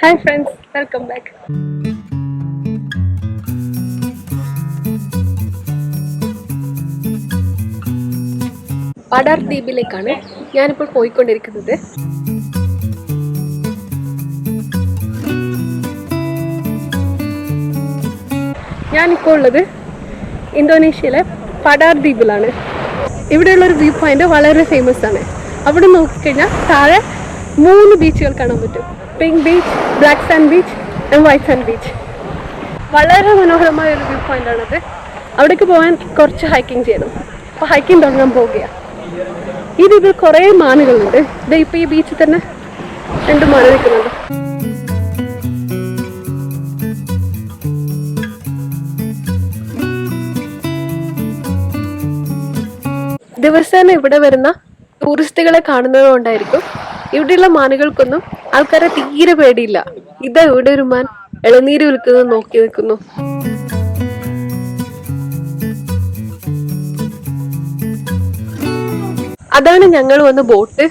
Hi friends, welcome back. പടാർ ദ്വീപിലേക്കാണ് ഞാനിപ്പോൾ പോയിക്കൊണ്ടിരിക്കുന്നത്. ഞാനിപ്പോൾ ഉള്ളത് ഇന്തോനേഷ്യയിലെ പടാർ ദ്വീപിലാണ്. ഇവിടെയുള്ളൊരു വ്യൂ പോയിന്റ് വളരെ ഫേമസ് ആണ്. അവിടെ നോക്കിക്കഴിഞ്ഞാൽ താഴെ 3 ബീച്ചുകൾ കാണാൻ പറ്റും. Pink beach, black sand beach and white sand beach. വളരെ മനോഹരമായ ഒരു വ്യൂ പോയിന്റ് ആണത്. അവിടേക്ക് പോകാൻ കുറച്ച് ഹൈക്കിംഗ് ചെയ്യണം. അപ്പോൾ ഹൈക്കിംഗ് തുടങ്ങാൻ പോവുകയാണ്. ഈ ദ്വീപിൽ കുറേ മാനുകളുണ്ട്. ഇപ്പോൾ ഈ ബീച്ചിൽ തന്നെ 2 മാന നിൽക്കുന്നുണ്ട്. ദിവസേന ഇവിടെ വരുന്ന ടൂറിസ്റ്റുകളെ കാണുന്നത് കൊണ്ടായിരിക്കും ഇവിടെയുള്ള മാനുകൾക്കൊന്നും ആൾക്കാരെ തീരെ പേടിയില്ല. ഇതാ ഇവിടെ ഒരു മാൻ ഇളനീര് വിൽക്കുന്നത് നോക്കി നിൽക്കുന്നു. അതാണ് ഞങ്ങൾ വന്ന ബോട്ട്.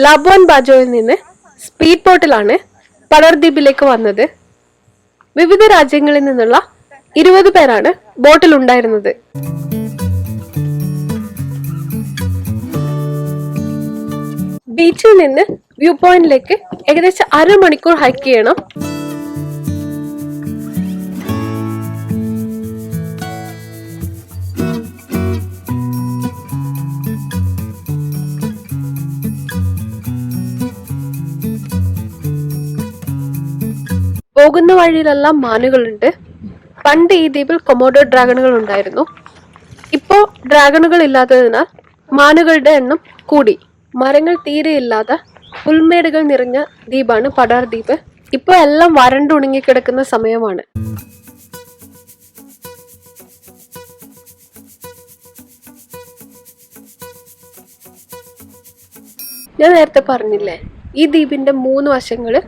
ലാബുവാൻ ബാജോയിൽ നിന്ന് സ്പീഡ് ബോട്ടിലാണ് പടാർ ദ്വീപിലേക്ക് വന്നത്. വിവിധ രാജ്യങ്ങളിൽ നിന്നുള്ള 20 പേരാണ് ബോട്ടിൽ ഉണ്ടായിരുന്നത്. ബീച്ചിൽ നിന്ന് വ്യൂ പോയിന്റിലേക്ക് ഏകദേശം 1/2 മണിക്കൂർ ഹൈക്ക് ചെയ്യണം. പോകുന്ന വഴിയിലെല്ലാം മാനുകളുണ്ട്. പണ്ട് ഈ ദ്വീപിൽ കൊമോഡോ ഡ്രാഗണുകൾ ഉണ്ടായിരുന്നു. ഇപ്പോൾ ഡ്രാഗണുകൾ ഇല്ലാത്തതിനാൽ മാനുകളുടെ എണ്ണം കൂടി. മരങ്ങൾ തീരെ ഇല്ലാത്ത പുൽമേടുകൾ നിറഞ്ഞ ദ്വീപാണ് പടാർ ദ്വീപ്. ഇപ്പോൾ എല്ലാം വരണ്ടുണങ്ങിക്കിടക്കുന്ന സമയമാണ്. ഞാൻ നേരത്തെ പറഞ്ഞില്ലേ, ഈ ദ്വീപിന്റെ 3 വശങ്ങള്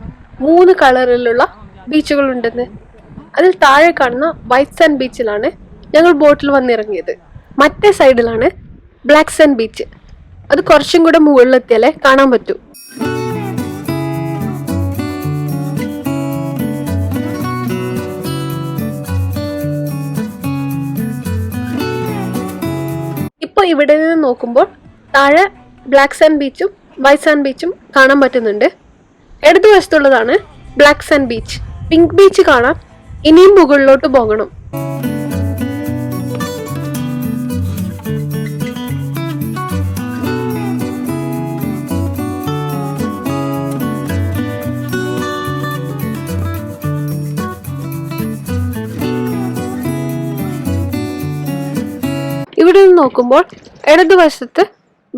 3 കളറിലുള്ള ബീച്ചുകൾ ഉണ്ടെന്ന്. അതിൽ താഴെ കാണുന്ന വൈറ്റ് സാൻഡ് ബീച്ചിലാണ് ഞങ്ങൾ ബോട്ടിൽ വന്നിറങ്ങിയത്. മറ്റേ സൈഡിലാണ് ബ്ലാക്ക് സാൻഡ് ബീച്ച്. അത് കുറച്ചും കൂടെ മുകളിലെത്തിയാലേ കാണാൻ പറ്റൂ. ഇപ്പൊ ഇവിടെ നിന്ന് നോക്കുമ്പോൾ താഴെ ബ്ലാക്ക് സാൻഡ് ബീച്ചും വൈറ്റ് സാൻഡ് ബീച്ചും കാണാൻ പറ്റുന്നുണ്ട്. ഇടതുവശത്തുള്ളതാണ് black sand beach. Pink beach കാണാൻ ഇനിയും മുകളിലോട്ട് പോകണം. ഇവിടെ നിന്ന് നോക്കുമ്പോൾ ഇടതുവശത്ത്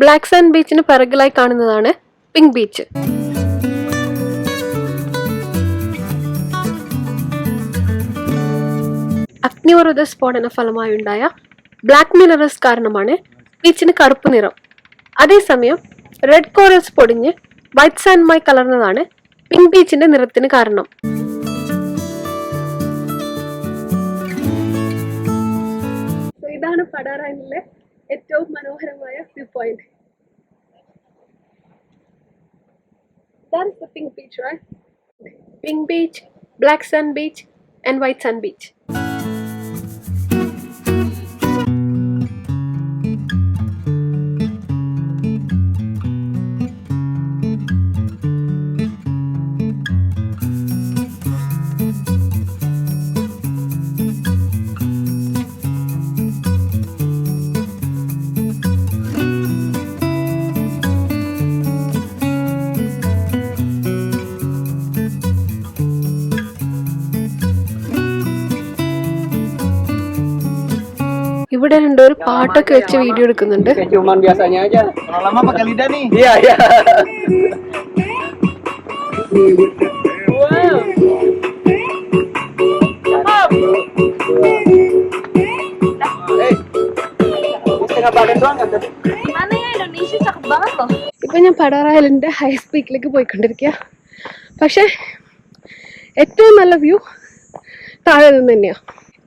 ബ്ലാക്ക് സാൻഡ് ബീച്ചിന് പിറകിലായി കാണുന്നതാണ് പിങ്ക് ബീച്ച്. അഗ്നിപർവ്വത സ്ഫോടന ഫലമായുണ്ടായ ബ്ലാക്ക് മിനറൽസ് കാരണമാണ് ബീച്ചിന് കറുപ്പ് നിറം. അതേസമയം റെഡ് കോറൽസ് പൊടിഞ്ഞ് വൈറ്റ് സാൻഡുമായി കലർന്നതാണ് പിങ്ക് ബീച്ചിന്റെ നിറത്തിന് കാരണം. ഇതാണ് പടാർ ഐലൻഡിലെ ഏറ്റവും മനോഹരമായ view point. That is the pink beach, right? Pink beach, black sand beach and white sand beach. ഇവിടെ രണ്ടൊരു പാട്ടൊക്കെ വെച്ച് വീഡിയോ എടുക്കുന്നുണ്ട്. Cuman biasanya aja. Kalau lama pakai lidah nih. Iya, iya. Wow. Setengah badan doang kan tadi? Gimana ya, Indonesia cakep banget loh. ഇപ്പൊ ഞാൻ പടാർ ഐലൻഡിന്റെ high സ്പീഡിലേക്ക് പോയിക്കൊണ്ടിരിക്കുക. പക്ഷെ ഏറ്റവും നല്ല വ്യൂ താഴെ നിന്ന് തന്നെയാ.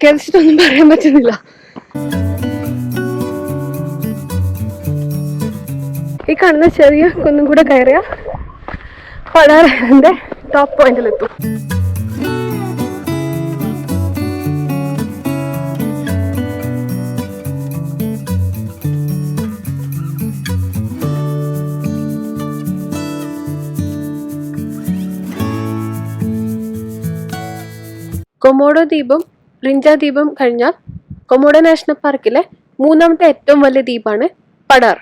കേൾച്ചിട്ടൊന്നും പറയാൻ പറ്റുന്നില്ല. ഈ കാണുന്ന ചെറിയ കുന്നും കൂടെ കയറിയ പടാർ ഐലൻഡിന്റെ ടോപ്പ് പോയിന്റിലെത്തും. കൊമോഡോ ദ്വീപും റിഞ്ച ദ്വീപും കഴിഞ്ഞാൽ കൊമോഡോ നാഷണൽ പാർക്കിലെ മൂന്നാമത്തെ ഏറ്റവും വലിയ ദ്വീപാണ് പടാർ.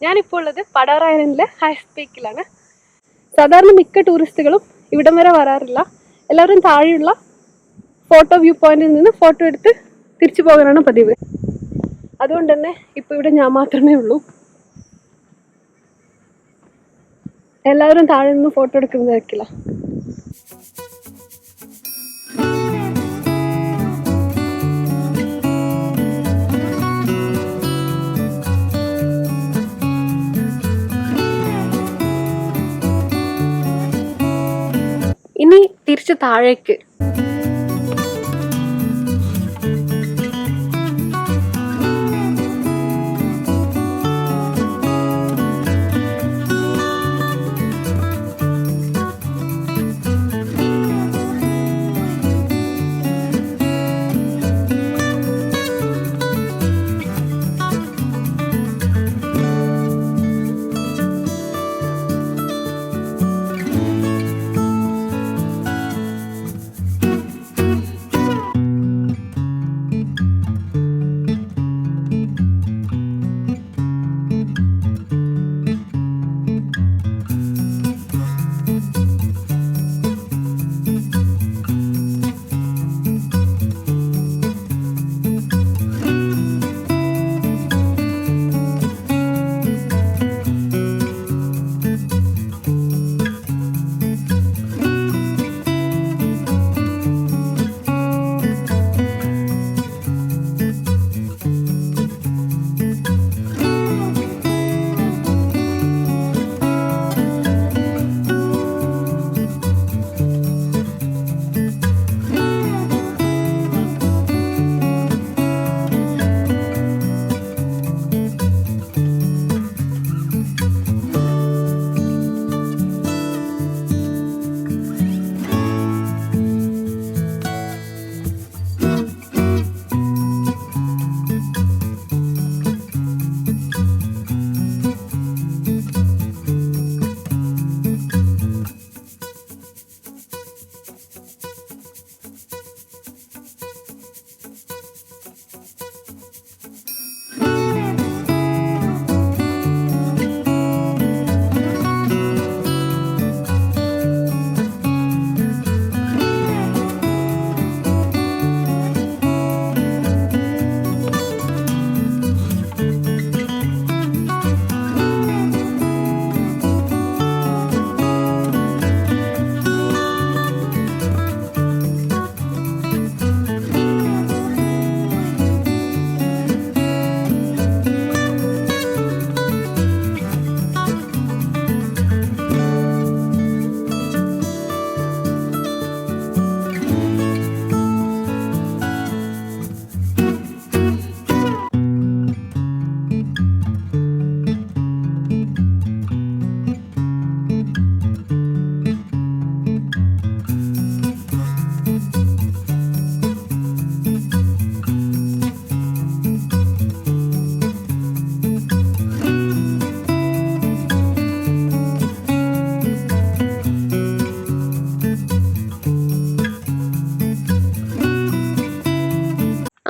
ഞാനിപ്പോൾ ഉള്ളത് പടാർ ഐലൻഡിലെ ഹൈസ്റ്റ് പീക്കിലാണ്. സാധാരണ മിക്ക ടൂറിസ്റ്റുകളും ഇവിടം വരെ വരാറില്ല. എല്ലാവരും താഴെയുള്ള ഫോട്ടോ വ്യൂ പോയിന്റിൽ നിന്ന് ഫോട്ടോ എടുത്ത് തിരിച്ചു പോകാനാണ് പതിവ്. അതുകൊണ്ട് തന്നെ ഇപ്പോൾ ഇവിടെ ഞാൻ മാത്രമേ ഉള്ളൂ. എല്ലാവരും താഴെ നിന്ന് ഫോട്ടോ എടുക്കുന്നത് തിരക്കില്ല. ഇനി തിരിച്ച് താഴേക്ക്.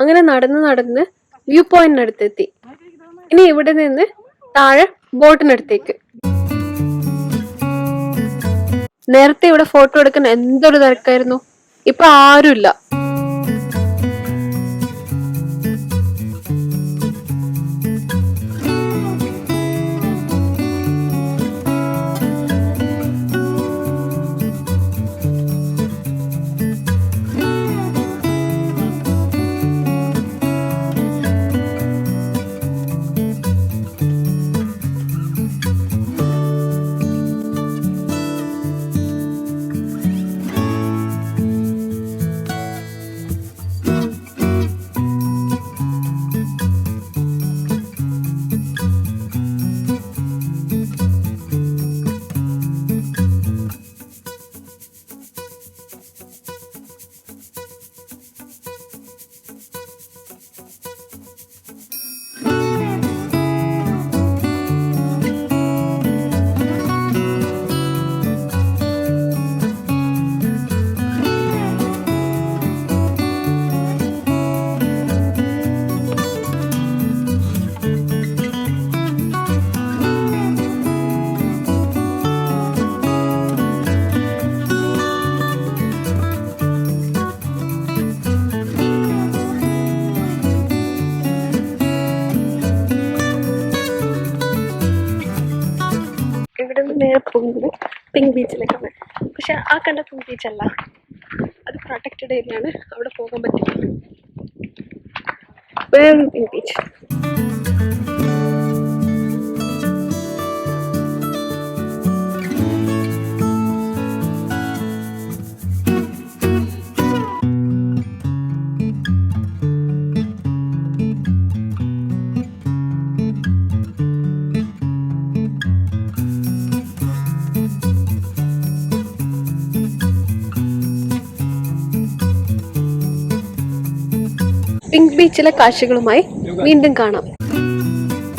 അങ്ങനെ നടന്ന് നടന്ന് വ്യൂ പോയിന്റിനടുത്തെത്തി. ഇനി ഇവിടെ നിന്ന് താഴെ ബോട്ടിനടുത്തേക്ക്. നേരത്തെ ഇവിടെ ഫോട്ടോ എടുക്കാൻ എന്തൊരു തിരക്കായിരുന്നു. ഇപ്പൊ ആരുമില്ല. നേരെ പോകുന്നത് പിങ്ക് ബീച്ചിലേക്കാണ്. പക്ഷെ ആ കണ്ട പിങ്ക് ബീച്ചല്ല, അത് പ്രൊട്ടക്റ്റഡ് ഏരിയ ആണ്, അവിടെ പോകാൻ പറ്റില്ല. വേറെ പിങ്ക് ബീച്ച്. പിങ്ക് ബീച്ചിലെ കാഴ്ചകളുമായി വീണ്ടും കാണാം.